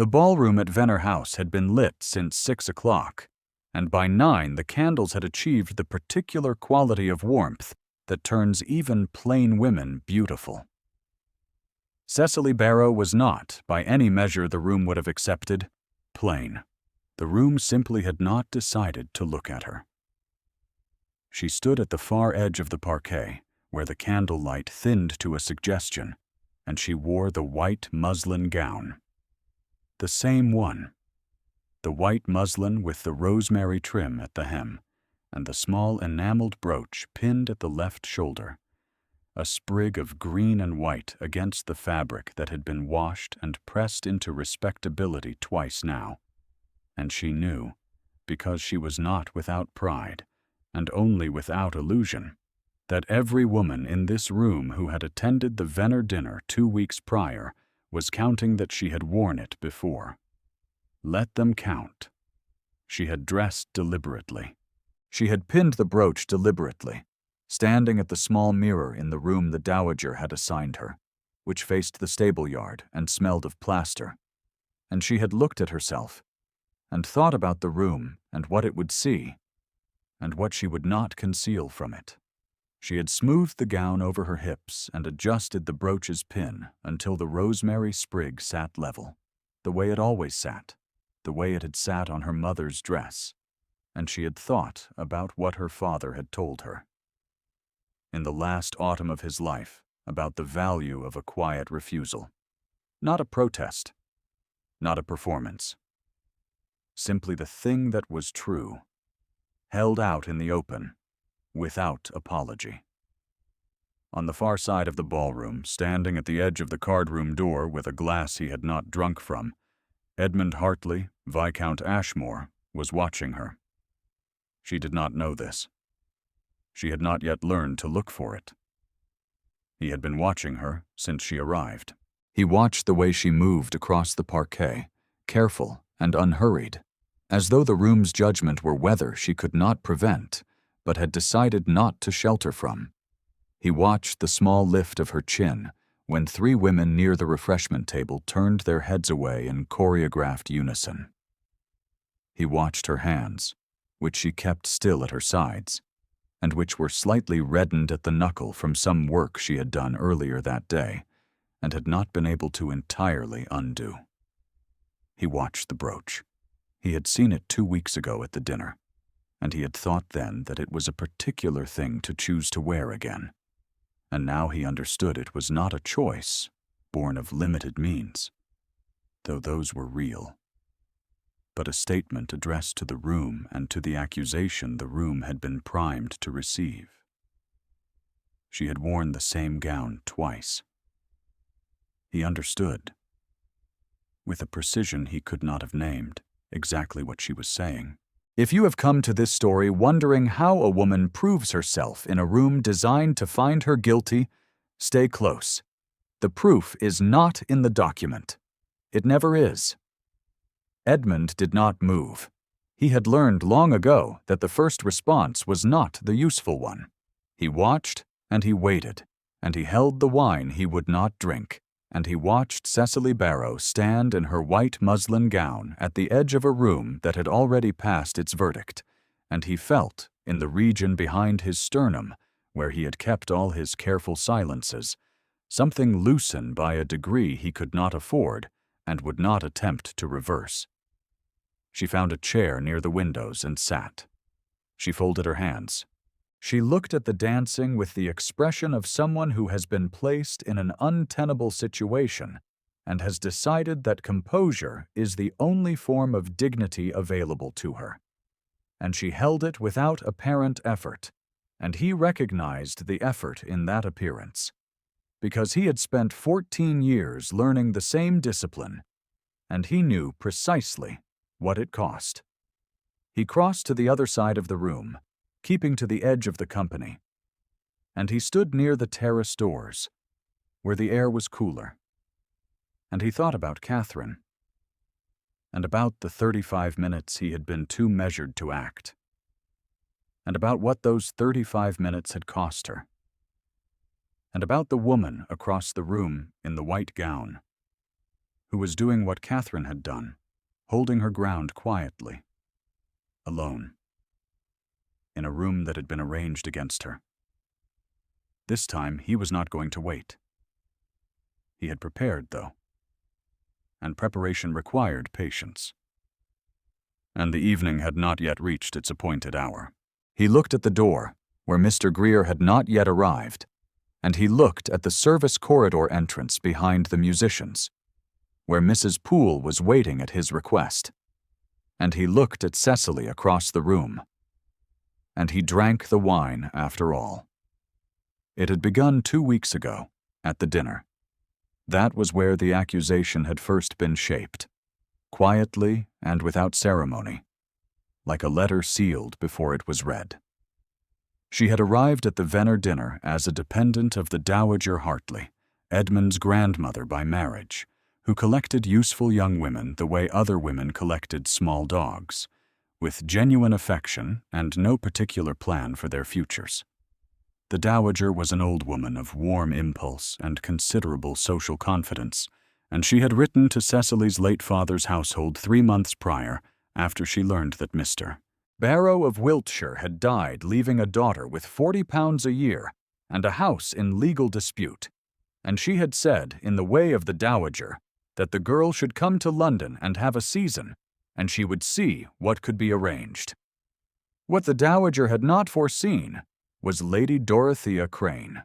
The ballroom at Venner House had been lit since 6 o'clock, and by 9 the candles had achieved the particular quality of warmth that turns even plain women beautiful. Cecily Barrow was not, by any measure the room would have accepted, plain. The room simply had not decided to look at her. She stood at the far edge of the parquet, where the candlelight thinned to a suggestion, and she wore the white muslin gown. The same one. The white muslin with the rosemary trim at the hem, and the small enameled brooch pinned at the left shoulder. A sprig of green and white against the fabric that had been washed and pressed into respectability twice now. And she knew, because she was not without pride, and only without illusion, that every woman in this room who had attended the Venner dinner 2 weeks prior was counting that she had worn it before. Let them count. She had dressed deliberately. She had pinned the brooch deliberately, standing at the small mirror in the room the dowager had assigned her, which faced the stable yard and smelled of plaster. And she had looked at herself, and thought about the room and what it would see, and what she would not conceal from it. She had smoothed the gown over her hips and adjusted the brooch's pin until the rosemary sprig sat level, the way it always sat, the way it had sat on her mother's dress, and she had thought about what her father had told her in the last autumn of his life about the value of a quiet refusal. Not a protest, not a performance. Simply the thing that was true, held out in the open, without apology. On the far side of the ballroom, standing at the edge of the card-room door with a glass he had not drunk from, Edmund Hartley, Viscount Ashmore, was watching her. She did not know this. She had not yet learned to look for it. He had been watching her since she arrived. He watched the way she moved across the parquet, careful and unhurried, as though the room's judgment were weather she could not prevent, but had decided not to shelter from. He watched the small lift of her chin when 3 women near the refreshment table turned their heads away in choreographed unison. He watched her hands, which she kept still at her sides, and which were slightly reddened at the knuckle from some work she had done earlier that day, and had not been able to entirely undo. He watched the brooch. He had seen it 2 weeks ago at the dinner, and he had thought then that it was a particular thing to choose to wear again. And now he understood it was not a choice, born of limited means, though those were real, but a statement addressed to the room and to the accusation the room had been primed to receive. She had worn the same gown twice. He understood, with a precision he could not have named, exactly what she was saying. If you have come to this story wondering how a woman proves herself in a room designed to find her guilty, stay close. The proof is not in the document. It never is. Edmund did not move. He had learned long ago that the first response was not the useful one. He watched, and he waited, and he held the wine he would not drink, and he watched Cecily Barrow stand in her white muslin gown at the edge of a room that had already passed its verdict, and he felt, in the region behind his sternum, where he had kept all his careful silences, something loosen by a degree he could not afford and would not attempt to reverse. She found a chair near the windows and sat. She folded her hands. She looked at the dancing with the expression of someone who has been placed in an untenable situation and has decided that composure is the only form of dignity available to her. And she held it without apparent effort, and he recognized the effort in that appearance, because he had spent 14 years learning the same discipline, and he knew precisely what it cost. He crossed to the other side of the room, keeping to the edge of the company, and he stood near the terrace doors, where the air was cooler, and he thought about Catherine, and about the 35 minutes he had been too measured to act, and about what those 35 minutes had cost her, and about the woman across the room in the white gown, who was doing what Catherine had done, holding her ground quietly, alone, in a room that had been arranged against her. This time he was not going to wait. He had prepared, though, and preparation required patience. And the evening had not yet reached its appointed hour. He looked at the door, where Mr. Greer had not yet arrived, and he looked at the service corridor entrance behind the musicians, where Mrs. Poole was waiting at his request, and he looked at Cecily across the room, and he drank the wine after all. It had begun 2 weeks ago, at the dinner. That was where the accusation had first been shaped, quietly and without ceremony, like a letter sealed before it was read. She had arrived at the Venner dinner as a dependent of the Dowager Hartley, Edmund's grandmother by marriage, who collected useful young women the way other women collected small dogs, with genuine affection and no particular plan for their futures. The Dowager was an old woman of warm impulse and considerable social confidence, and she had written to Cecily's late father's household 3 months prior, after she learned that Mr. Barrow of Wiltshire had died, leaving a daughter with £40 a year and a house in legal dispute, and she had said, in the way of the Dowager, that the girl should come to London and have a season, and she would see what could be arranged. What the Dowager had not foreseen was Lady Dorothea Crane.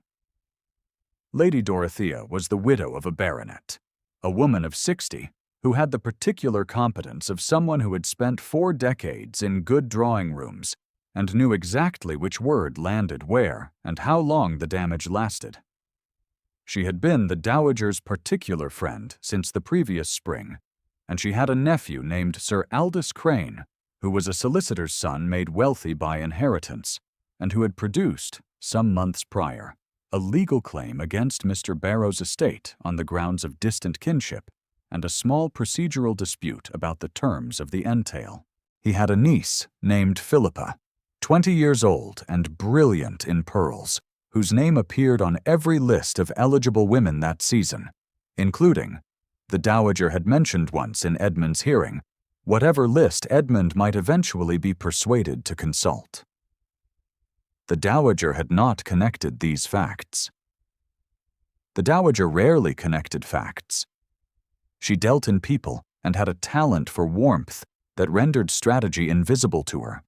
Lady Dorothea was the widow of a baronet, a woman of 60, who had the particular competence of someone who had spent 4 decades in good drawing rooms and knew exactly which word landed where and how long the damage lasted. She had been the Dowager's particular friend since the previous spring, and she had a nephew named Sir Aldous Crane, who was a solicitor's son made wealthy by inheritance, and who had produced, some months prior, a legal claim against Mr. Barrow's estate on the grounds of distant kinship and a small procedural dispute about the terms of the entail. He had a niece named Philippa, 20 years old and brilliant in pearls, whose name appeared on every list of eligible women that season, including, the Dowager had mentioned once in Edmund's hearing, whatever list Edmund might eventually be persuaded to consult. The Dowager had not connected these facts. The Dowager rarely connected facts. She dealt in people and had a talent for warmth that rendered strategy invisible to her.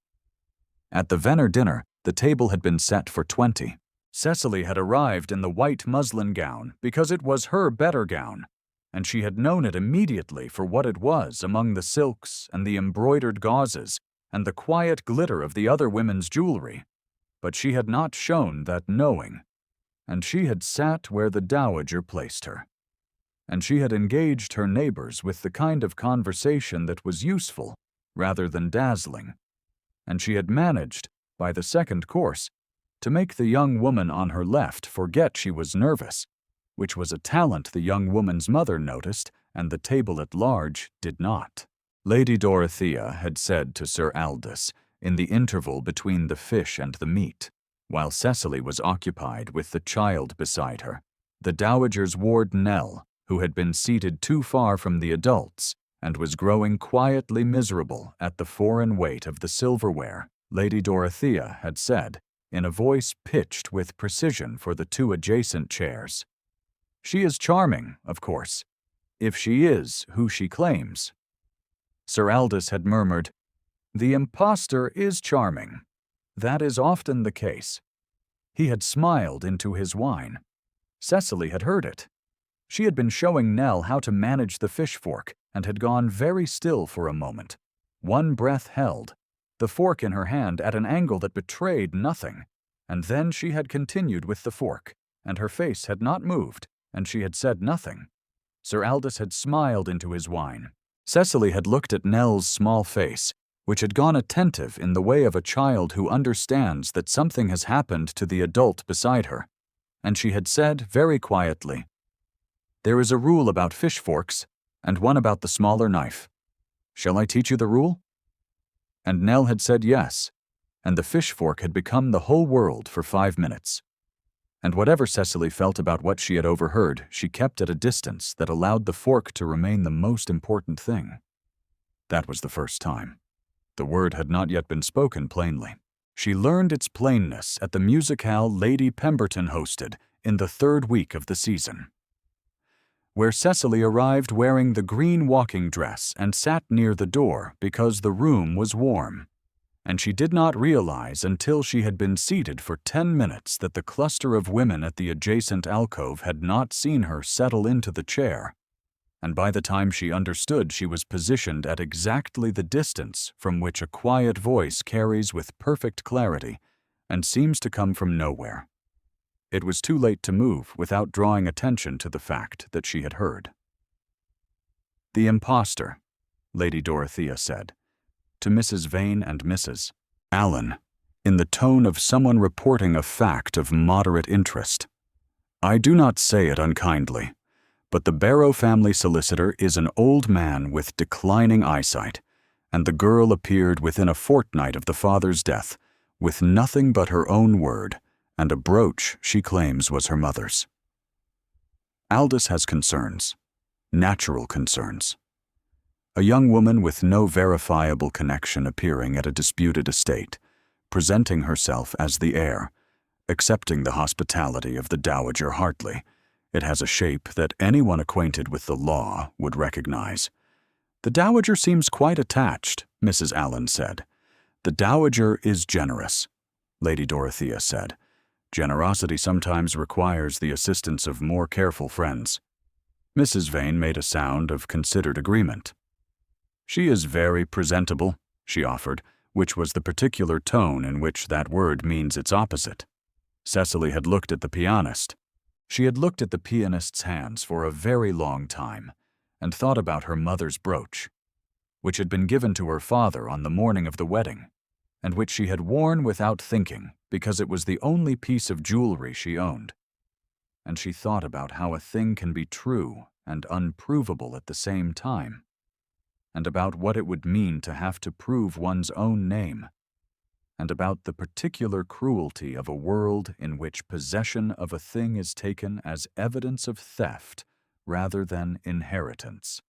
At the Venner dinner, the table had been set for 20. Cecily had arrived in the white muslin gown because it was her better gown, and she had known it immediately for what it was among the silks and the embroidered gauzes and the quiet glitter of the other women's jewelry. But she had not shown that knowing, and she had sat where the Dowager placed her, and she had engaged her neighbors with the kind of conversation that was useful rather than dazzling, and she had managed, by the second course, to make the young woman on her left forget she was nervous, which was a talent the young woman's mother noticed and the table at large did not. Lady Dorothea had said to Sir Aldous, in the interval between the fish and the meat, while Cecily was occupied with the child beside her, the Dowager's ward Nell, who had been seated too far from the adults and was growing quietly miserable at the foreign weight of the silverware, Lady Dorothea had said, in a voice pitched with precision for the 2 adjacent chairs, "She is charming, of course, if she is who she claims." Sir Aldous had murmured, "The imposter is charming. That is often the case." He had smiled into his wine. Cecily had heard it. She had been showing Nell how to manage the fish fork and had gone very still for a moment, one breath held, the fork in her hand at an angle that betrayed nothing, and then she had continued with the fork, and her face had not moved, and she had said nothing. Sir Aldous had smiled into his wine. Cecily had looked at Nell's small face, which had gone attentive in the way of a child who understands that something has happened to the adult beside her, and she had said very quietly, "There is a rule about fish forks, and one about the smaller knife. Shall I teach you the rule?" And Nell had said yes, and the fish fork had become the whole world for 5 minutes. And whatever Cecily felt about what she had overheard, she kept at a distance that allowed the fork to remain the most important thing. That was the first time. The word had not yet been spoken plainly. She learned its plainness at the musicale Lady Pemberton hosted in the 3rd week of the season, where Cecily arrived wearing the green walking dress and sat near the door because the room was warm. And she did not realize until she had been seated for 10 minutes that the cluster of women at the adjacent alcove had not seen her settle into the chair. And by the time she understood, she was positioned at exactly the distance from which a quiet voice carries with perfect clarity and seems to come from nowhere. It was too late to move without drawing attention to the fact that she had heard. "The imposter," Lady Dorothea said, to Mrs. Vane and Mrs. Allen, in the tone of someone reporting a fact of moderate interest. "I do not say it unkindly, but the Barrow family solicitor is an old man with declining eyesight, and the girl appeared within a fortnight of the father's death, with nothing but her own word, and a brooch she claims was her mother's. Aldous has concerns, natural concerns. A young woman with no verifiable connection appearing at a disputed estate, presenting herself as the heir, accepting the hospitality of the Dowager Hartley. It has a shape that anyone acquainted with the law would recognize. The Dowager seems quite attached," Mrs. Allen said. "The Dowager is generous," Lady Dorothea said. "Generosity sometimes requires the assistance of more careful friends." Mrs. Vane made a sound of considered agreement. "She is very presentable," she offered, which was the particular tone in which that word means its opposite. Cecily had looked at the pianist. She had looked at the pianist's hands for a very long time, and thought about her mother's brooch, which had been given to her father on the morning of the wedding, and which she had worn without thinking because it was the only piece of jewelry she owned. And she thought about how a thing can be true and unprovable at the same time, and about what it would mean to have to prove one's own name, and about the particular cruelty of a world in which possession of a thing is taken as evidence of theft rather than inheritance.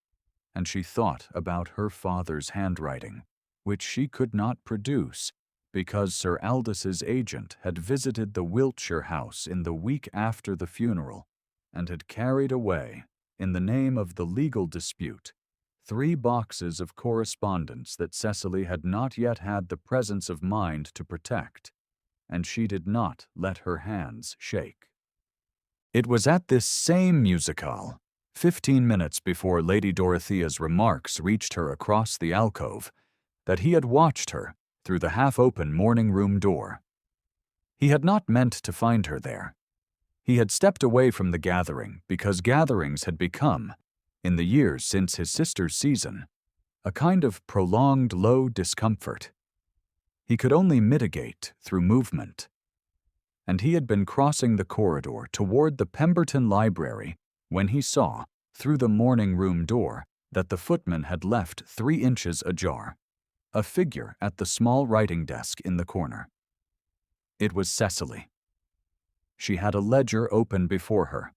And she thought about her father's handwriting, which she could not produce because Sir Aldous' agent had visited the Wiltshire house in the week after the funeral and had carried away, in the name of the legal dispute, 3 boxes of correspondence that Cecily had not yet had the presence of mind to protect, and she did not let her hands shake. It was at this same musicale, 15 minutes before Lady Dorothea's remarks reached her across the alcove, that he had watched her through the half-open morning-room door. He had not meant to find her there. He had stepped away from the gathering because gatherings had become, in the years since his sister's season, a kind of prolonged low discomfort. He could only mitigate through movement. And he had been crossing the corridor toward the Pemberton Library when he saw, through the morning-room door, that the footman had left 3 inches ajar, a figure at the small writing desk in the corner. It was Cecily. She had a ledger open before her,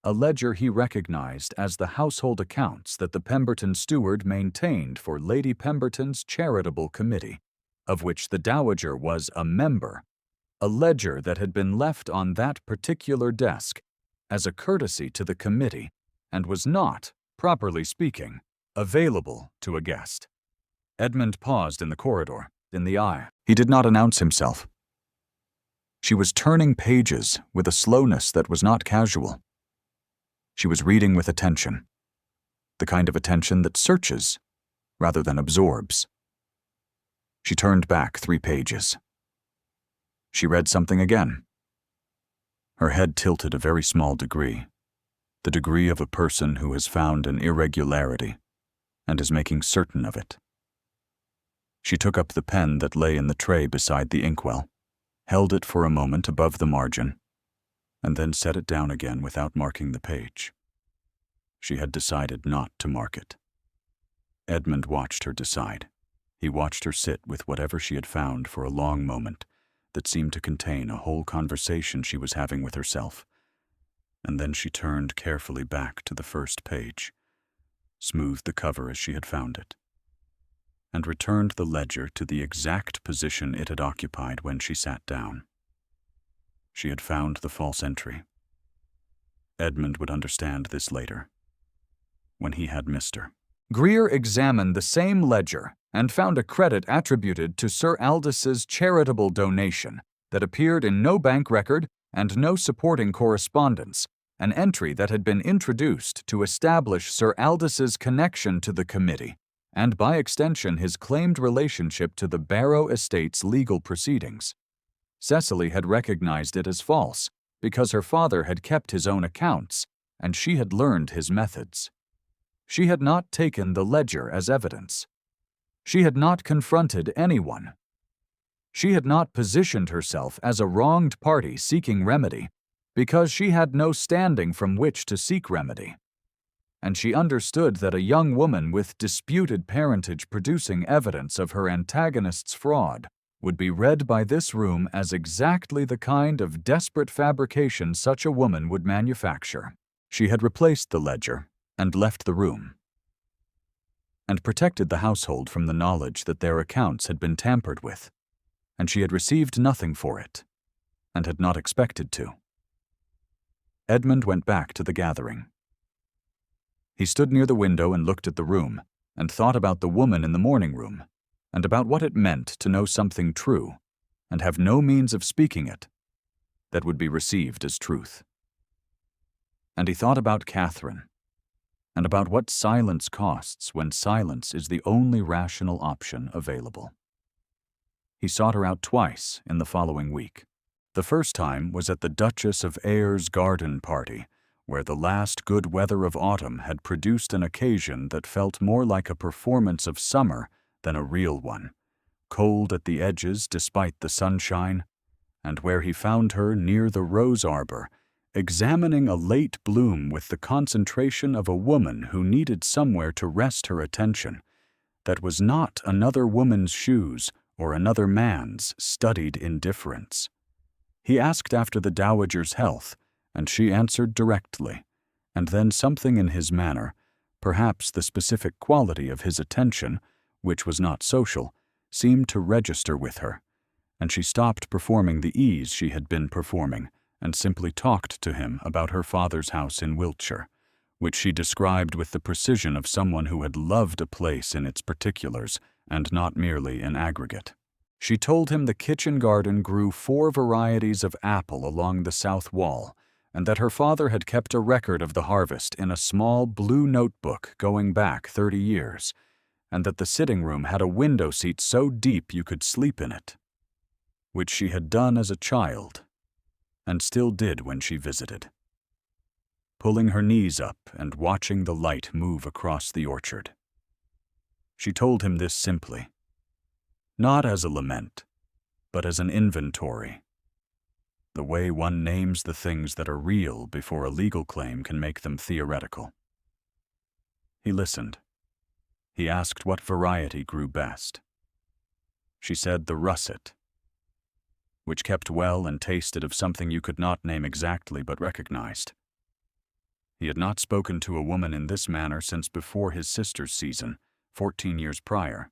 a ledger he recognized as the household accounts that the Pemberton steward maintained for Lady Pemberton's charitable committee, of which the Dowager was a member, a ledger that had been left on that particular desk as a courtesy to the committee and was not, properly speaking, available to a guest. Edmund paused in the corridor, in the aisle. He did not announce himself. She was turning pages with a slowness that was not casual. She was reading with attention, the kind of attention that searches rather than absorbs. She turned back 3 pages. She read something again. Her head tilted a very small degree, the degree of a person who has found an irregularity and is making certain of it. She took up the pen that lay in the tray beside the inkwell, held it for a moment above the margin, and then set it down again without marking the page. She had decided not to mark it. Edmund watched her decide. He watched her sit with whatever she had found for a long moment, that seemed to contain a whole conversation she was having with herself. And then she turned carefully back to the first page, smoothed the cover as she had found it, and returned the ledger to the exact position it had occupied when she sat down. She had found the false entry. Edmund would understand this later, when he had missed her. Greer examined the same ledger and found a credit attributed to Sir Aldous' charitable donation that appeared in no bank record and no supporting correspondence, an entry that had been introduced to establish Sir Aldous' connection to the committee and, by extension, his claimed relationship to the Barrow estate's legal proceedings. Cecily had recognized it as false because her father had kept his own accounts and she had learned his methods. She had not taken the ledger as evidence. She had not confronted anyone. She had not positioned herself as a wronged party seeking remedy because she had no standing from which to seek remedy. And she understood that a young woman with disputed parentage producing evidence of her antagonist's fraud would be read by this room as exactly the kind of desperate fabrication such a woman would manufacture. She had replaced the ledger and left the room, and protected the household from the knowledge that their accounts had been tampered with, and she had received nothing for it, and had not expected to. Edmund went back to the gathering. He stood near the window and looked at the room, and thought about the woman in the morning room, and about what it meant to know something true, and have no means of speaking it, that would be received as truth. And he thought about Catherine, and about what silence costs when silence is the only rational option available. He sought her out twice in the following week. The first time was at the Duchess of Ayer's garden party, where the last good weather of autumn had produced an occasion that felt more like a performance of summer than a real one, cold at the edges despite the sunshine, and where he found her near the rose arbor, examining a late bloom with the concentration of a woman who needed somewhere to rest her attention that was not another woman's shoes or another man's studied indifference. He asked after the dowager's health, and she answered directly, and then something in his manner, perhaps the specific quality of his attention, which was not social, seemed to register with her, and she stopped performing the ease she had been performing and simply talked to him about her father's house in Wiltshire, which she described with the precision of someone who had loved a place in its particulars and not merely in aggregate. She told him the kitchen garden grew 4 varieties of apple along the south wall, and that her father had kept a record of the harvest in a small blue notebook going back 30 years, and that the sitting room had a window seat so deep you could sleep in it, which she had done as a child, and still did when she visited, pulling her knees up and watching the light move across the orchard. She told him this simply, not as a lament, but as an inventory, the way one names the things that are real before a legal claim can make them theoretical. He listened. He asked what variety grew best. She said the russet, which kept well and tasted of something you could not name exactly but recognized. He had not spoken to a woman in this manner since before his sister's season, 14 years prior.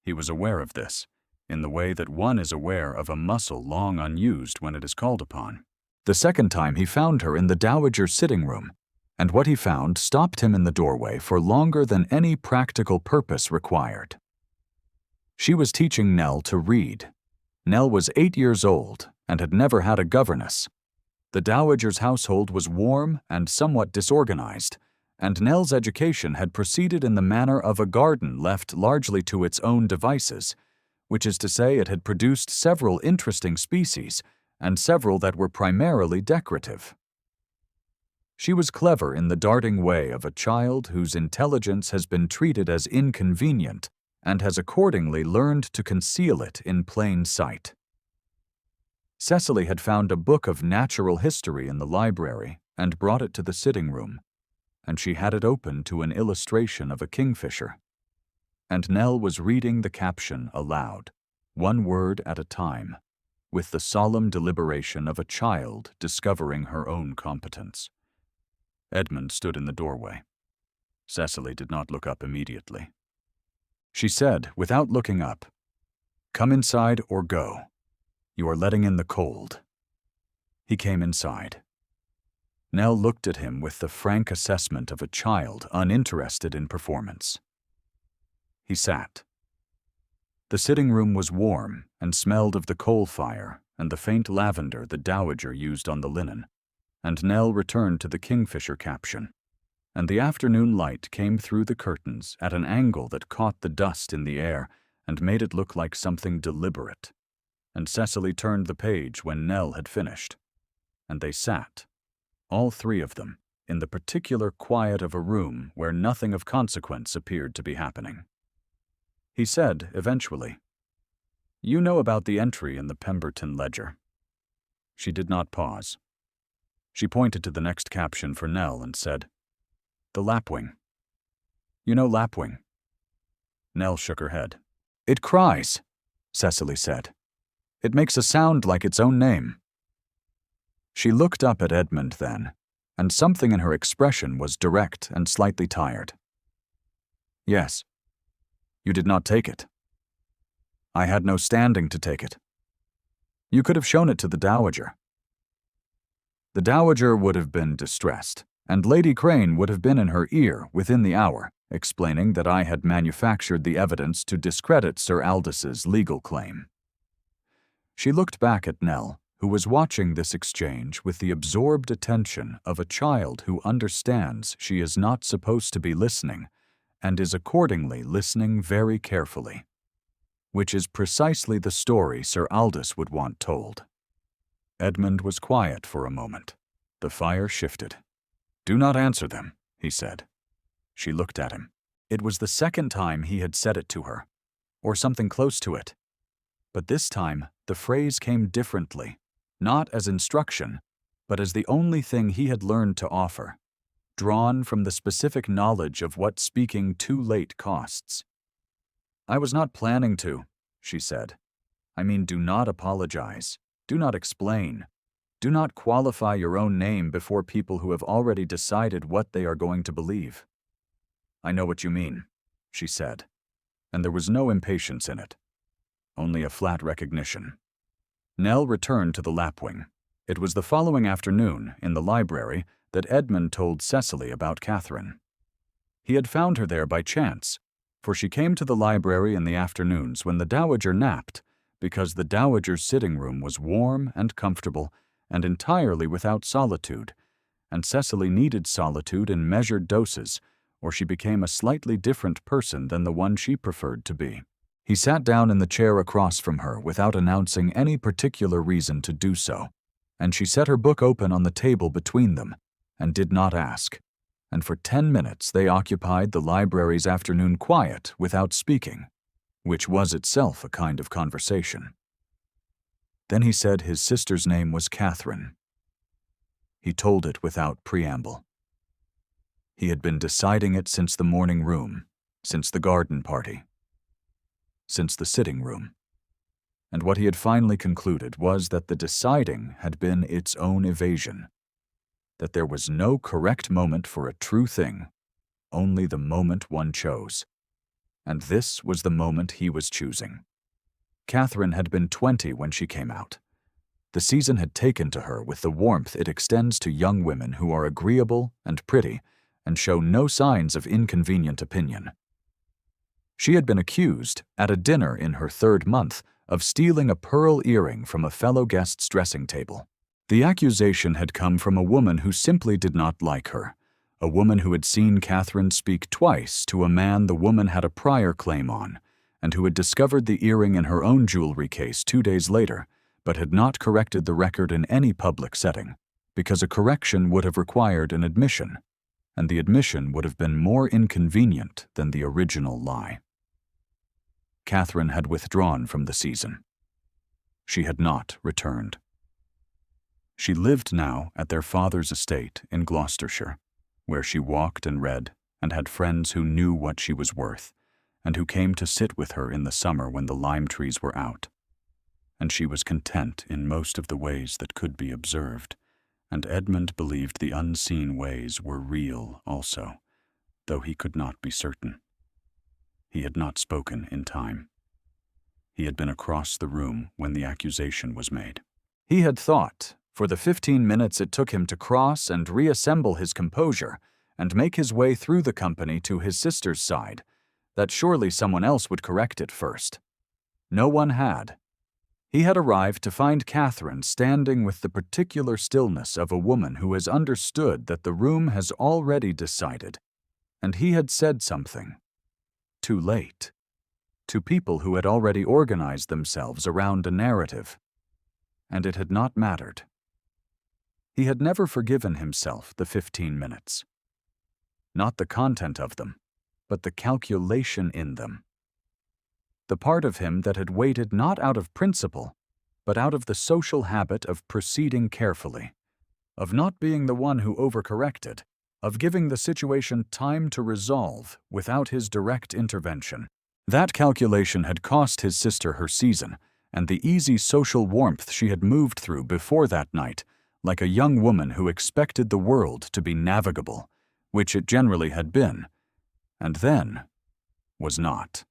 He was aware of this, in the way that one is aware of a muscle long unused when it is called upon. The second time he found her in the dowager's sitting room, and what he found stopped him in the doorway for longer than any practical purpose required. She was teaching Nell to read. Nell was 8 years old and had never had a governess. The dowager's household was warm and somewhat disorganized, and Nell's education had proceeded in the manner of a garden left largely to its own devices, which is to say it had produced several interesting species and several that were primarily decorative. She was clever in the darting way of a child whose intelligence has been treated as inconvenient and has accordingly learned to conceal it in plain sight. Cecily had found a book of natural history in the library and brought it to the sitting room, and she had it open to an illustration of a kingfisher. And Nell was reading the caption aloud, one word at a time, with the solemn deliberation of a child discovering her own competence. Edmund stood in the doorway. Cecily did not look up immediately. She said, without looking up, "Come inside or go. You are letting in the cold." He came inside. Nell looked at him with the frank assessment of a child uninterested in performance. He sat. The sitting room was warm and smelled of the coal fire and the faint lavender the dowager used on the linen, and Nell returned to the Kingfisher caption, and the afternoon light came through the curtains at an angle that caught the dust in the air and made it look like something deliberate, and Cecily turned the page when Nell had finished, and they sat, all three of them, in the particular quiet of a room where nothing of consequence appeared to be happening. He said, eventually, "You know about the entry in the Pemberton Ledger." She did not pause. She pointed to the next caption for Nell and said, "The lapwing. You know lapwing?" Nell shook her head. "It cries," Cecily said. "It makes a sound like its own name." She looked up at Edmund then, and something in her expression was direct and slightly tired. "Yes. You did not take it." "I had no standing to take it." "You could have shown it to the dowager." The dowager would have been distressed, and Lady Crane would have been in her ear within the hour, explaining that I had manufactured the evidence to discredit Sir Aldous' legal claim. She looked back at Nell, who was watching this exchange with the absorbed attention of a child who understands she is not supposed to be listening and is accordingly listening very carefully, which is precisely the story Sir Aldous would want told. Edmund was quiet for a moment. The fire shifted. "Do not answer them," he said. She looked at him. It was the second time he had said it to her, or something close to it. But this time, the phrase came differently, not as instruction, but as the only thing he had learned to offer, drawn from the specific knowledge of what speaking too late costs. "I was not planning to," she said. "I mean, do not apologize. Do not explain. Do not qualify your own name before people who have already decided what they are going to believe." "I know what you mean," she said, and there was no impatience in it, only a flat recognition. Nell returned to the lapwing. It was the following afternoon, in the library, that Edmund told Cecily about Catherine. He had found her there by chance, for she came to the library in the afternoons when the dowager napped, because the dowager's sitting room was warm and comfortable and entirely without solitude, and Cecily needed solitude in measured doses, or she became a slightly different person than the one she preferred to be. He sat down in the chair across from her without announcing any particular reason to do so, and she set her book open on the table between them, and did not ask, and for 10 minutes they occupied the library's afternoon quiet without speaking, which was itself a kind of conversation. Then he said his sister's name was Catherine. He told it without preamble. He had been deciding it since the morning room, since the garden party, since the sitting room. And what he had finally concluded was that the deciding had been its own evasion, that there was no correct moment for a true thing, only the moment one chose. And this was the moment he was choosing. Catherine had been 20 when she came out. The season had taken to her with the warmth it extends to young women who are agreeable and pretty and show no signs of inconvenient opinion. She had been accused, at a dinner in her 3rd month, of stealing a pearl earring from a fellow guest's dressing table. The accusation had come from a woman who simply did not like her, a woman who had seen Catherine speak twice to a man the woman had a prior claim on, and who had discovered the earring in her own jewelry case 2 days later, but had not corrected the record in any public setting, because a correction would have required an admission, and the admission would have been more inconvenient than the original lie. Catherine had withdrawn from the season. She had not returned. She lived now at their father's estate in Gloucestershire, where she walked and read and had friends who knew what she was worth, and who came to sit with her in the summer when the lime trees were out. and she was content in most of the ways that could be observed, and Edmund believed the unseen ways were real also, though he could not be certain. He had not spoken in time. He had been across the room when the accusation was made. He had thought, for the 15 minutes it took him to cross and reassemble his composure and make his way through the company to his sister's side, that surely someone else would correct it first. No one had. He had arrived to find Catherine standing with the particular stillness of a woman who has understood that the room has already decided, and he had said something. Too late. To people who had already organized themselves around a narrative. And it had not mattered. He had never forgiven himself the 15 minutes. Not the content of them, but the calculation in them. The part of him that had waited not out of principle, but out of the social habit of proceeding carefully, of not being the one who overcorrected, of giving the situation time to resolve without his direct intervention. That calculation had cost his sister her season, and the easy social warmth she had moved through before that night, like a young woman who expected the world to be navigable, which it generally had been, and then was not.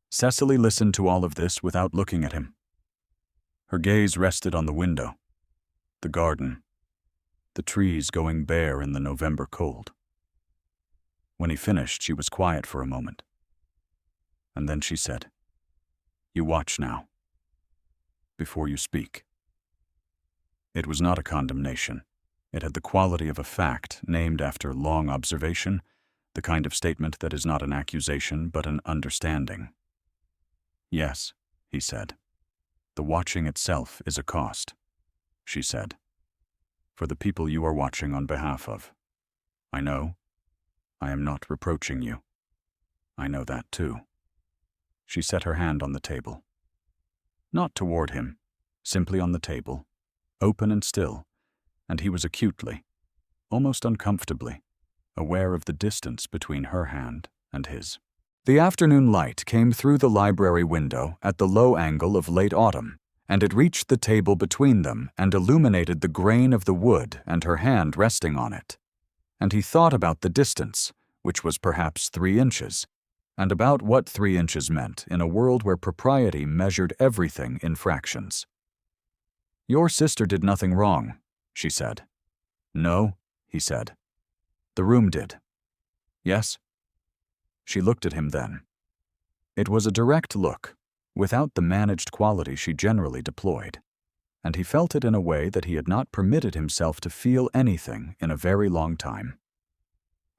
Cecily listened to all of this without looking at him. Her gaze rested on the window, the garden, the trees going bare in the November cold. When he finished, she was quiet for a moment. And then she said, "You watch now, before you speak." It was not a condemnation. It had the quality of a fact named after long observation, the kind of statement that is not an accusation but an understanding. "Yes," he said. "The watching itself is a cost," she said. "For the people you are watching on behalf of. I know. I am not reproaching you. I know that too." She set her hand on the table. Not toward him, simply on the table, open and still, and he was acutely, almost uncomfortably, aware of the distance between her hand and his. The afternoon light came through the library window at the low angle of late autumn, and it reached the table between them and illuminated the grain of the wood and her hand resting on it. And he thought about the distance, which was perhaps 3 inches, and about what 3 inches meant in a world where propriety measured everything in fractions. "Your sister did nothing wrong," she said. "No," he said. "The room did." "Yes?" She looked at him then. It was a direct look, without the managed quality she generally deployed, and he felt it in a way that he had not permitted himself to feel anything in a very long time.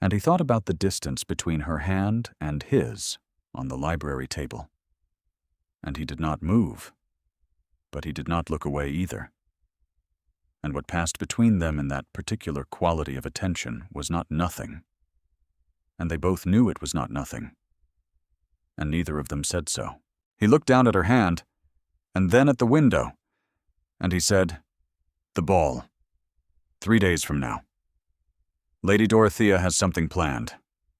And he thought about the distance between her hand and his on the library table. And he did not move, but he did not look away either. And what passed between them in that particular quality of attention was not nothing. And they both knew it was not nothing. And neither of them said so. He looked down at her hand, and then at the window, and he said, "The ball. 3 days from now. Lady Dorothea has something planned.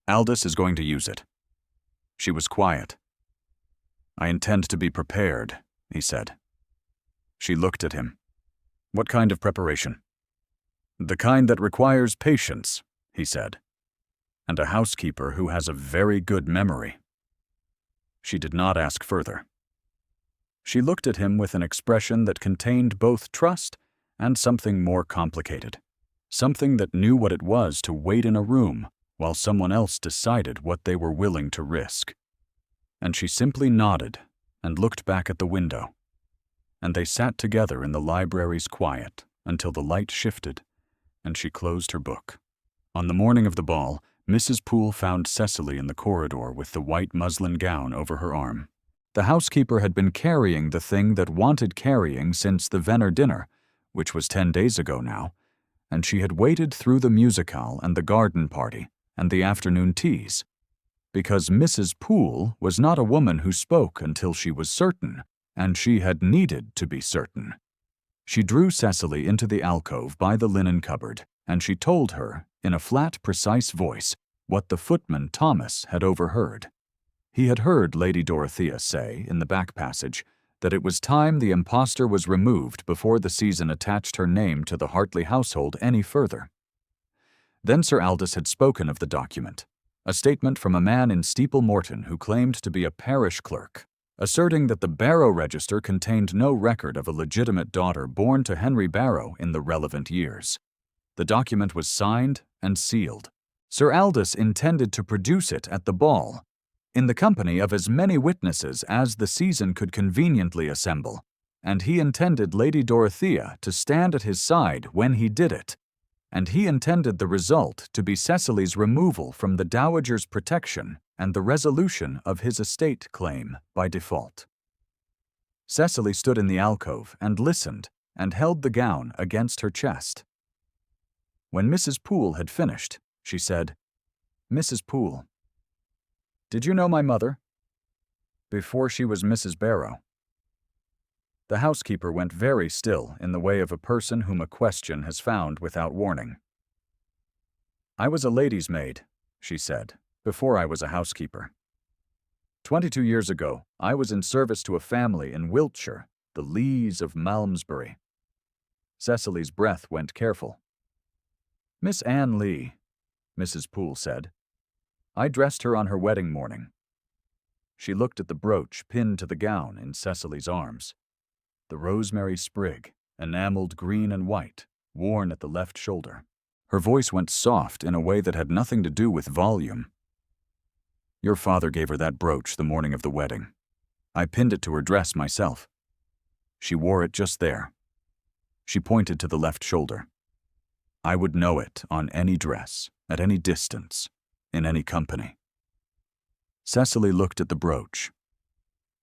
Aldous is going to use it." She was quiet. "I intend to be prepared," he said. She looked at him. "What kind of preparation?" "The kind that requires patience," he said, "and a housekeeper who has a very good memory." She did not ask further. She looked at him with an expression that contained both trust and something more complicated, something that knew what it was to wait in a room while someone else decided what they were willing to risk. And she simply nodded and looked back at the window, and they sat together in the library's quiet until the light shifted and she closed her book. On the morning of the ball, Mrs. Poole found Cecily in the corridor with the white muslin gown over her arm. The housekeeper had been carrying the thing that wanted carrying since the Venner dinner, which was 10 days ago now, and she had waited through the musicale and the garden party and the afternoon teas, because Mrs. Poole was not a woman who spoke until she was certain, and she had needed to be certain. She drew Cecily into the alcove by the linen cupboard, and she told her, in a flat, precise voice, what the footman Thomas had overheard. He had heard Lady Dorothea say, in the back passage, that it was time the imposter was removed before the season attached her name to the Hartley household any further. Then Sir Aldous had spoken of the document, a statement from a man in Steeple Morton who claimed to be a parish clerk, asserting that the Barrow register contained no record of a legitimate daughter born to Henry Barrow in the relevant years. The document was signed and sealed. Sir Aldous intended to produce it at the ball, in the company of as many witnesses as the season could conveniently assemble, and he intended Lady Dorothea to stand at his side when he did it, and he intended the result to be Cecily's removal from the Dowager's protection and the resolution of his estate claim by default. Cecily stood in the alcove and listened and held the gown against her chest. When Mrs. Poole had finished, she said, "Mrs. Poole, did you know my mother? Before she was Mrs. Barrow." The housekeeper went very still in the way of a person whom a question has found without warning. "I was a lady's maid," she said, "before I was a housekeeper. 22 years ago, I was in service to a family in Wiltshire, the Lees of Malmesbury." Cecily's breath went careful. "Miss Anne Lee," Mrs. Poole said. "I dressed her on her wedding morning." She looked at the brooch pinned to the gown in Cecily's arms. The rosemary sprig, enameled green and white, worn at the left shoulder. Her voice went soft in a way that had nothing to do with volume. "Your father gave her that brooch the morning of the wedding. I pinned it to her dress myself. She wore it just there." She pointed to the left shoulder. "I would know it on any dress, at any distance, in any company." Cecily looked at the brooch.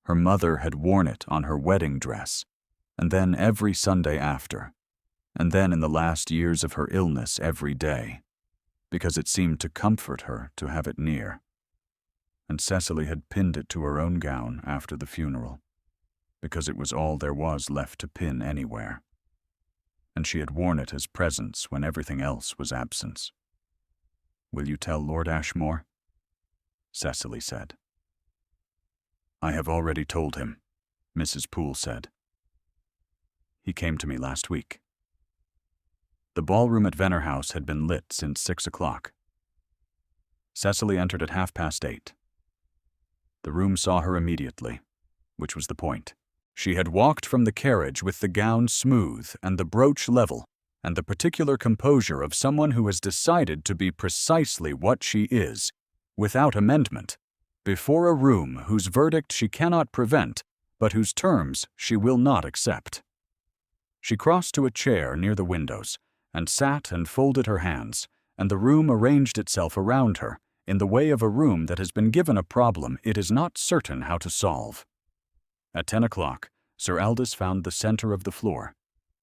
Her mother had worn it on her wedding dress, and then every Sunday after, and then in the last years of her illness every day, because it seemed to comfort her to have it near. And Cecily had pinned it to her own gown after the funeral, because it was all there was left to pin anywhere. And she had worn it as presents when everything else was absence. "Will you tell Lord Ashmore?" Cecily said. "I have already told him," Mrs. Poole said. "He came to me last week." The ballroom at Venner House had been lit since 6 o'clock. Cecily entered at 8:30. The room saw her immediately, which was the point. She had walked from the carriage with the gown smooth and the brooch level, and the particular composure of someone who has decided to be precisely what she is, without amendment, before a room whose verdict she cannot prevent, but whose terms she will not accept. She crossed to a chair near the windows, and sat and folded her hands, and the room arranged itself around her, in the way of a room that has been given a problem it is not certain how to solve. At 10 o'clock, Sir Aldous found the center of the floor.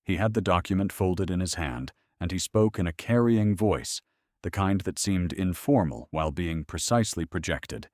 He had the document folded in his hand, and he spoke in a carrying voice, the kind that seemed informal while being precisely projected,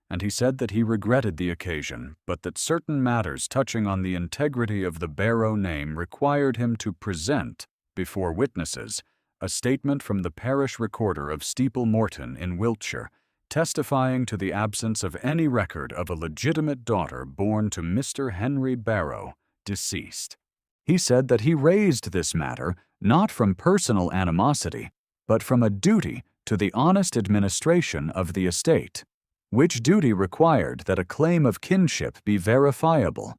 and he said that he regretted the occasion, but that certain matters touching on the integrity of the Barrow name required him to present, before witnesses, a statement from the parish recorder of Steeple Morton in Wiltshire, testifying to the absence of any record of a legitimate daughter born to Mr. Henry Barrow, deceased. He said that he raised this matter not from personal animosity, but from a duty to the honest administration of the estate, which duty required that a claim of kinship be verifiable,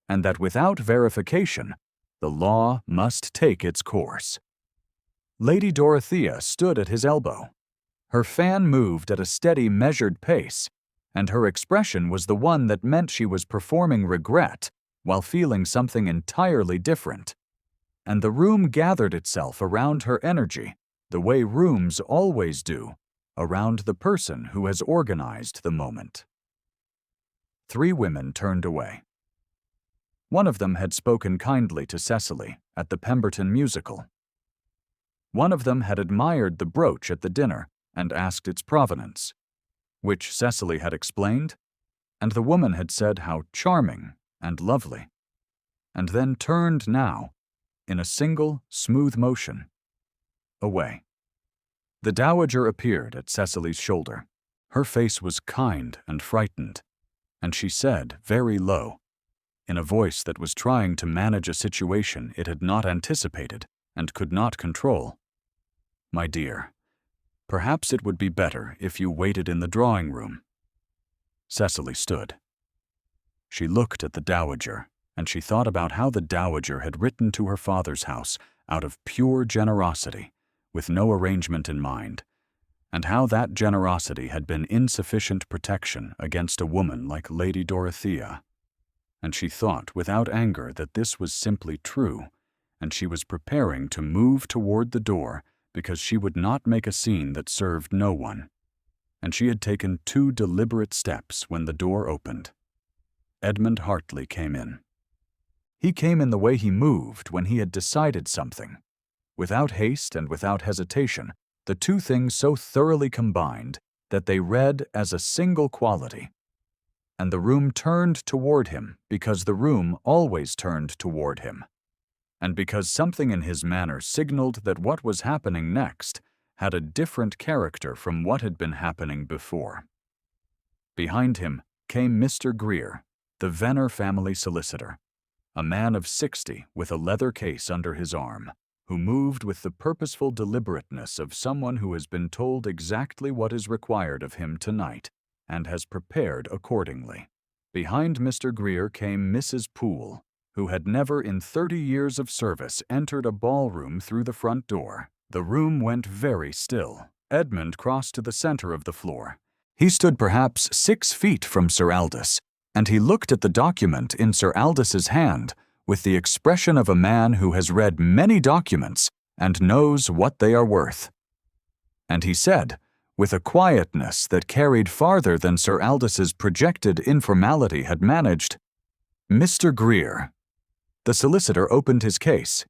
and that without verification, the law must take its course. Lady Dorothea stood at his elbow. Her fan moved at a steady, measured pace, and her expression was the one that meant she was performing regret while feeling something entirely different. And the room gathered itself around her energy, the way rooms always do, around the person who has organized the moment. 3 women turned away. One of them had spoken kindly to Cecily at the Pemberton musical. One of them had admired the brooch at the dinner and asked its provenance, which Cecily had explained, and the woman had said how charming and lovely, and then turned now, in a single, smooth motion, away. The Dowager appeared at Cecily's shoulder. Her face was kind and frightened, and she said very low, in a voice that was trying to manage a situation it had not anticipated and could not control. "My dear, perhaps it would be better if you waited in the drawing room." Cecily stood. She looked at the dowager, and she thought about how the dowager had written to her father's house out of pure generosity, with no arrangement in mind, and how that generosity had been insufficient protection against a woman like Lady Dorothea. And she thought without anger that this was simply true, and she was preparing to move toward the door because she would not make a scene that served no one. And she had taken 2 deliberate steps when the door opened. Edmund Hartley came in. He came in the way he moved when he had decided something. Without haste and without hesitation, the 2 things so thoroughly combined that they read as a single quality. And the room turned toward him because the room always turned toward him, and because something in his manner signaled that what was happening next had a different character from what had been happening before. Behind him came Mr. Greer, the Venner family solicitor, a man of 60 with a leather case under his arm, who moved with the purposeful deliberateness of someone who has been told exactly what is required of him tonight and has prepared accordingly. Behind Mr. Greer came Mrs. Poole, who had never in 30 years of service entered a ballroom through the front door. The room went very still. Edmund crossed to the center of the floor. He stood perhaps 6 feet from Sir Aldous, and he looked at the document in Sir Aldous' hand with the expression of a man who has read many documents and knows what they are worth. And he said, with a quietness that carried farther than Sir Aldous' projected informality had managed, "Mr. Greer." The solicitor opened his case.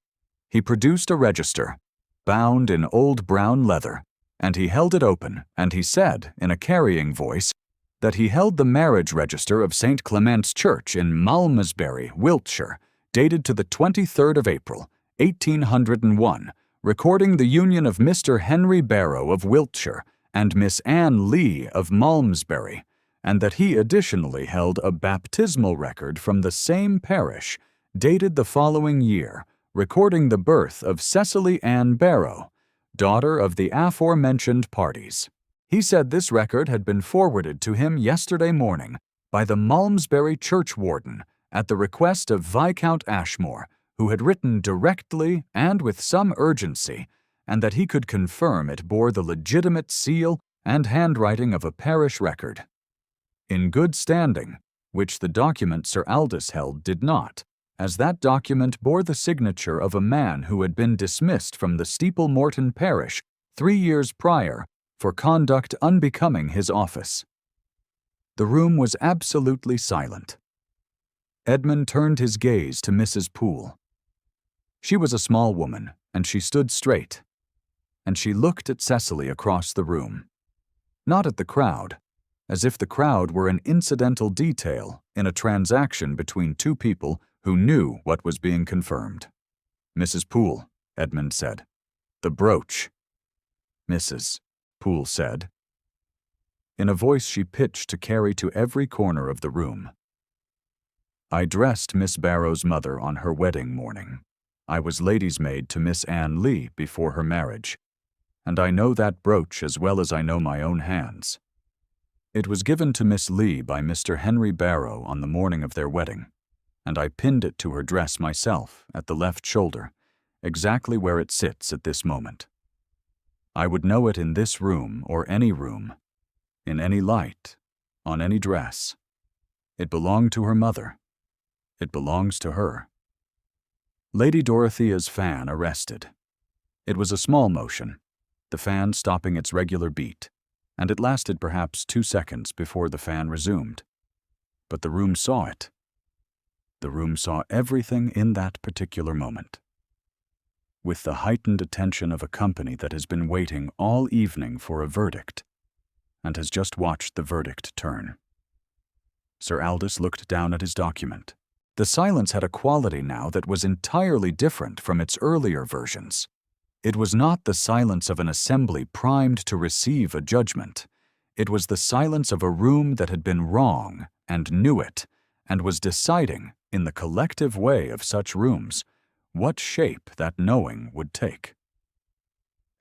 He produced a register, bound in old brown leather, and he held it open, and he said, in a carrying voice, that he held the marriage register of St. Clement's Church in Malmesbury, Wiltshire, dated to the 23rd of April, 1801, recording the union of Mr. Henry Barrow of Wiltshire and Miss Anne Lee of Malmesbury, and that he additionally held a baptismal record from the same parish, dated the following year, recording the birth of Cecily Ann Barrow, daughter of the aforementioned parties. He said this record had been forwarded to him yesterday morning by the Malmesbury churchwarden at the request of Viscount Ashmore, who had written directly and with some urgency, and that he could confirm it bore the legitimate seal and handwriting of a parish record. In good standing, which the document Sir Aldous held did not, as that document bore the signature of a man who had been dismissed from the Steeple Morton parish 3 years prior for conduct unbecoming his office. The room was absolutely silent. Edmund turned his gaze to Mrs. Poole. She was a small woman, and she stood straight, and she looked at Cecily across the room, not at the crowd, as if the crowd were an incidental detail in a transaction between 2 people who knew what was being confirmed. "Mrs. Poole," Edmund said, "the brooch." "Mrs." Poole said, in a voice she pitched to carry to every corner of the room. "I dressed Miss Barrow's mother on her wedding morning. I was lady's maid to Miss Anne Lee before her marriage, and I know that brooch as well as I know my own hands. It was given to Miss Lee by Mr. Henry Barrow on the morning of their wedding, and I pinned it to her dress myself at the left shoulder, exactly where it sits at this moment. I would know it in this room or any room, in any light, on any dress. It belonged to her mother. It belongs to her." Lady Dorothea's fan arrested. It was a small motion, the fan stopping its regular beat, and it lasted perhaps 2 seconds before the fan resumed. But the room saw it. The room saw everything in that particular moment. With the heightened attention of a company that has been waiting all evening for a verdict, and has just watched the verdict turn. Sir Aldous looked down at his document. The silence had a quality now that was entirely different from its earlier versions. It was not the silence of an assembly primed to receive a judgment. It was the silence of a room that had been wrong and knew it, and was deciding in the collective way of such rooms, what shape that knowing would take.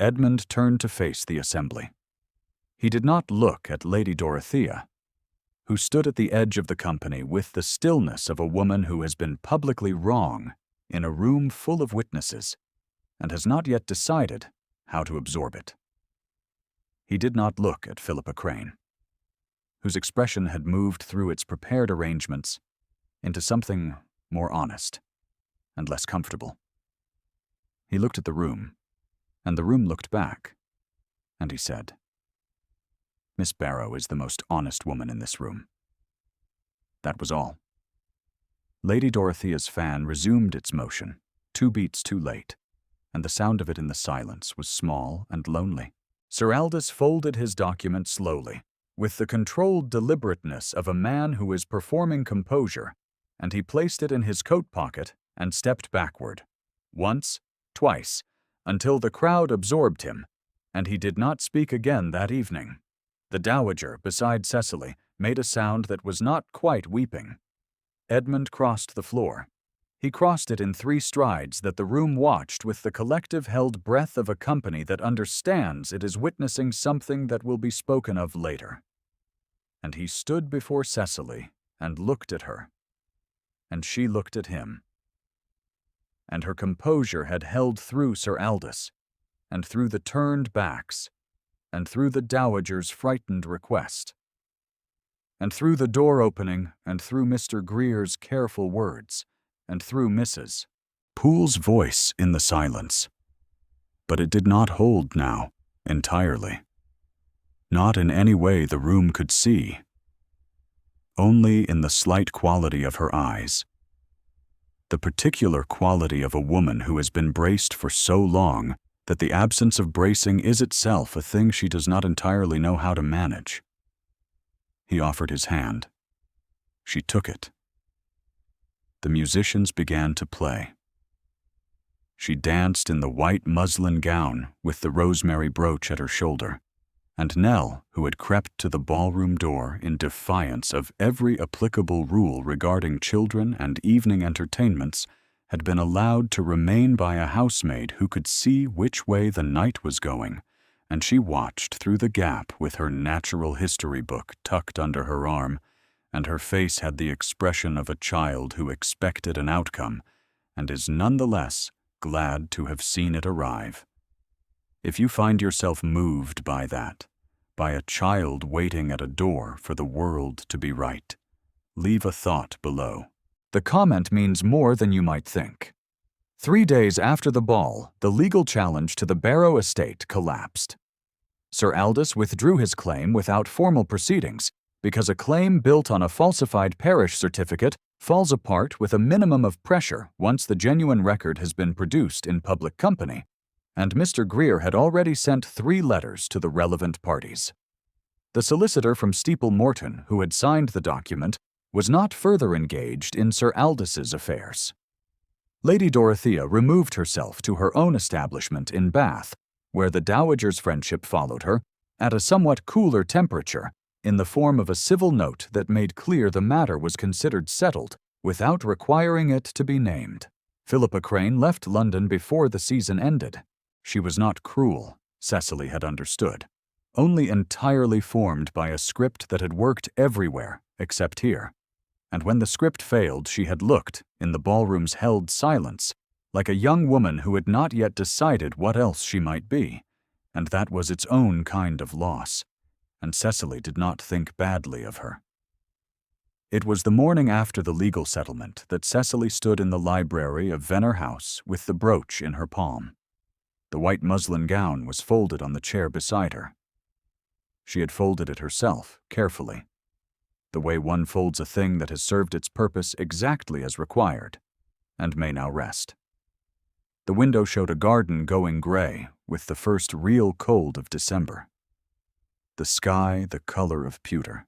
Edmund turned to face the assembly. He did not look at Lady Dorothea, who stood at the edge of the company with the stillness of a woman who has been publicly wrong in a room full of witnesses and has not yet decided how to absorb it. He did not look at Philippa Crane, whose expression had moved through its prepared arrangements into something more honest and less comfortable. He looked at the room, and the room looked back, and he said, "Miss Barrow is the most honest woman in this room." That was all. Lady Dorothea's fan resumed its motion, 2 beats too late, and the sound of it in the silence was small and lonely. Sir Aldous folded his document slowly, with the controlled deliberateness of a man who is performing composure, and he placed it in his coat pocket and stepped backward, once, twice, until the crowd absorbed him, and he did not speak again that evening. The dowager, beside Cecily, made a sound that was not quite weeping. Edmund crossed the floor. He crossed it in 3 strides that the room watched with the collective held breath of a company that understands it is witnessing something that will be spoken of later. And he stood before Cecily and looked at her, and she looked at him. And her composure had held through Sir Aldous, and through the turned backs, and through the dowager's frightened request, and through the door opening, and through Mr. Greer's careful words, and through Mrs. Poole's voice in the silence. But it did not hold now, entirely. Not in any way the room could see. Only in the slight quality of her eyes. The particular quality of a woman who has been braced for so long that the absence of bracing is itself a thing she does not entirely know how to manage. He offered his hand. She took it. The musicians began to play. She danced in the white muslin gown with the rosemary brooch at her shoulder, and Nell, who had crept to the ballroom door in defiance of every applicable rule regarding children and evening entertainments, had been allowed to remain by a housemaid who could see which way the night was going, and she watched through the gap with her natural history book tucked under her arm, and her face had the expression of a child who expected an outcome and is nonetheless glad to have seen it arrive. If you find yourself moved by that, by a child waiting at a door for the world to be right, leave a thought below. The comment means more than you might think. 3 days after the ball, the legal challenge to the Barrow estate collapsed. Sir Aldous withdrew his claim without formal proceedings, because a claim built on a falsified parish certificate falls apart with a minimum of pressure once the genuine record has been produced in public company, and Mr. Greer had already sent 3 letters to the relevant parties. The solicitor from Steeple Morton, who had signed the document, was not further engaged in Sir Aldous' affairs. Lady Dorothea removed herself to her own establishment in Bath, where the dowager's friendship followed her, at a somewhat cooler temperature, in the form of a civil note that made clear the matter was considered settled without requiring it to be named. Philippa Crane left London before the season ended. She was not cruel, Cecily had understood, only entirely formed by a script that had worked everywhere except here. And when the script failed, she had looked, in the ballroom's held silence, like a young woman who had not yet decided what else she might be, and that was its own kind of loss, and Cecily did not think badly of her. It was the morning after the legal settlement that Cecily stood in the library of Venner House with the brooch in her palm. The white muslin gown was folded on the chair beside her. She had folded it herself, carefully, the way one folds a thing that has served its purpose exactly as required, and may now rest. The window showed a garden going gray with the first real cold of December. The sky the color of pewter.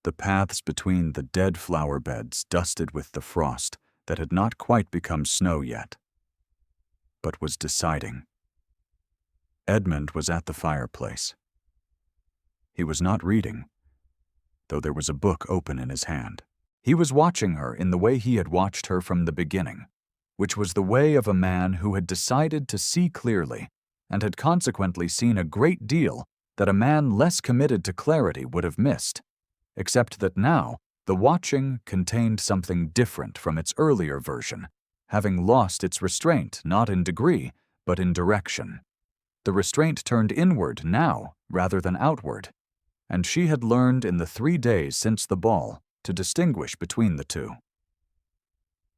The paths between the dead flower beds dusted with the frost that had not quite become snow yet, but was deciding. Edmund was at the fireplace. He was not reading, though there was a book open in his hand. He was watching her in the way he had watched her from the beginning, which was the way of a man who had decided to see clearly and had consequently seen a great deal that a man less committed to clarity would have missed, except that now the watching contained something different from its earlier version, having lost its restraint not in degree, but in direction. The restraint turned inward now rather than outward, and she had learned in the 3 days since the ball to distinguish between the two.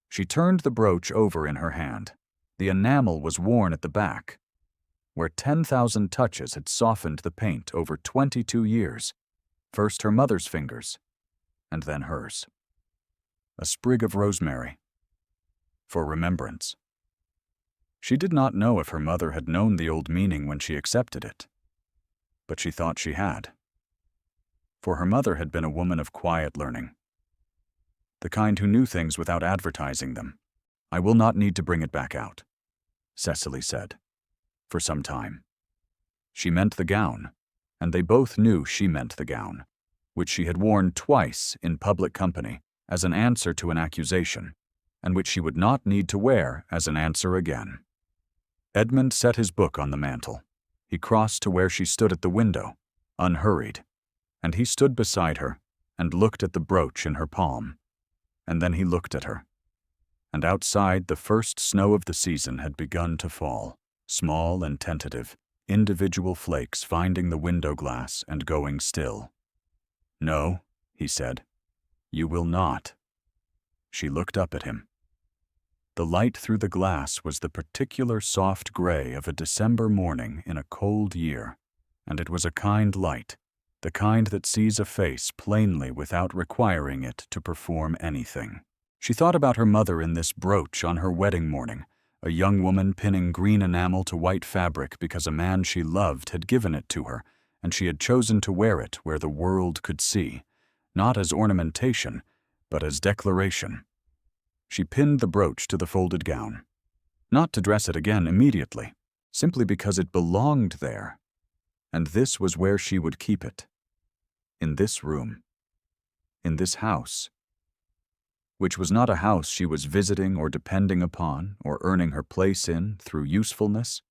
She turned the brooch over in her hand. The enamel was worn at the back, where 10,000 touches had softened the paint over 22 years, first her mother's fingers, and then hers. A sprig of rosemary, for remembrance. She did not know if her mother had known the old meaning when she accepted it, but she thought she had. For her mother had been a woman of quiet learning, the kind who knew things without advertising them. "I will not need to bring it back out," Cecily said, for some time. She meant the gown, and they both knew she meant the gown, which she had worn twice in public company as an answer to an accusation, and which she would not need to wear as an answer again. Edmund set his book on the mantel. He crossed to where she stood at the window, unhurried, and he stood beside her and looked at the brooch in her palm. And then he looked at her. And outside, the first snow of the season had begun to fall, small and tentative, individual flakes finding the window glass and going still. "No," he said, "you will not." She looked up at him. The light through the glass was the particular soft gray of a December morning in a cold year, and it was a kind light, the kind that sees a face plainly without requiring it to perform anything. She thought about her mother in this brooch on her wedding morning, a young woman pinning green enamel to white fabric because a man she loved had given it to her, and she had chosen to wear it where the world could see, not as ornamentation, but as declaration. She pinned the brooch to the folded gown, not to dress it again immediately, simply because it belonged there, and this was where she would keep it. In this room, in this house, which was not a house she was visiting or depending upon or earning her place in through usefulness,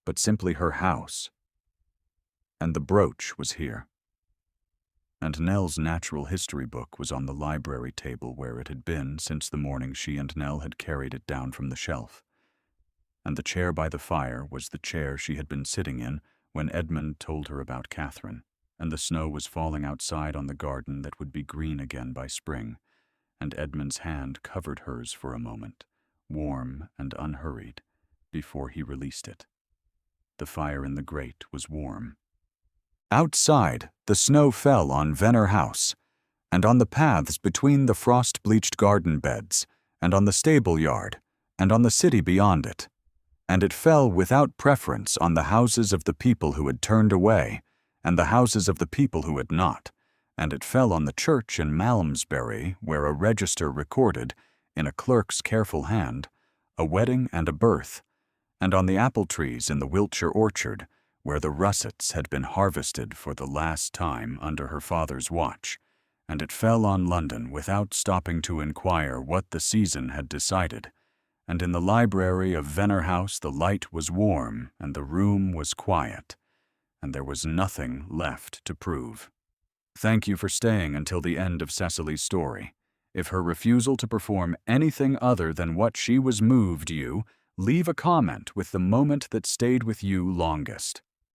but simply her house. And the brooch was here. And Nell's natural history book was on the library table where it had been since the morning she and Nell had carried it down from the shelf. And the chair by the fire was the chair she had been sitting in when Edmund told her about Catherine, and the snow was falling outside on the garden that would be green again by spring, and Edmund's hand covered hers for a moment, warm and unhurried, before he released it. The fire in the grate was warm. Outside, the snow fell on Venner House, and on the paths between the frost-bleached garden beds, and on the stable yard, and on the city beyond it, and it fell without preference on the houses of the people who had turned away, and the houses of the people who had not, and it fell on the church in Malmesbury where a register recorded, in a clerk's careful hand, a wedding and a birth, and on the apple trees in the Wiltshire orchard, where the russets had been harvested for the last time under her father's watch, and it fell on London without stopping to inquire what the season had decided, and in the library of Venner House the light was warm and the room was quiet, and there was nothing left to prove. Thank you for staying until the end of Cecily's story. If her refusal to perform anything other than what she was moved you, leave a comment with the moment that stayed with you longest.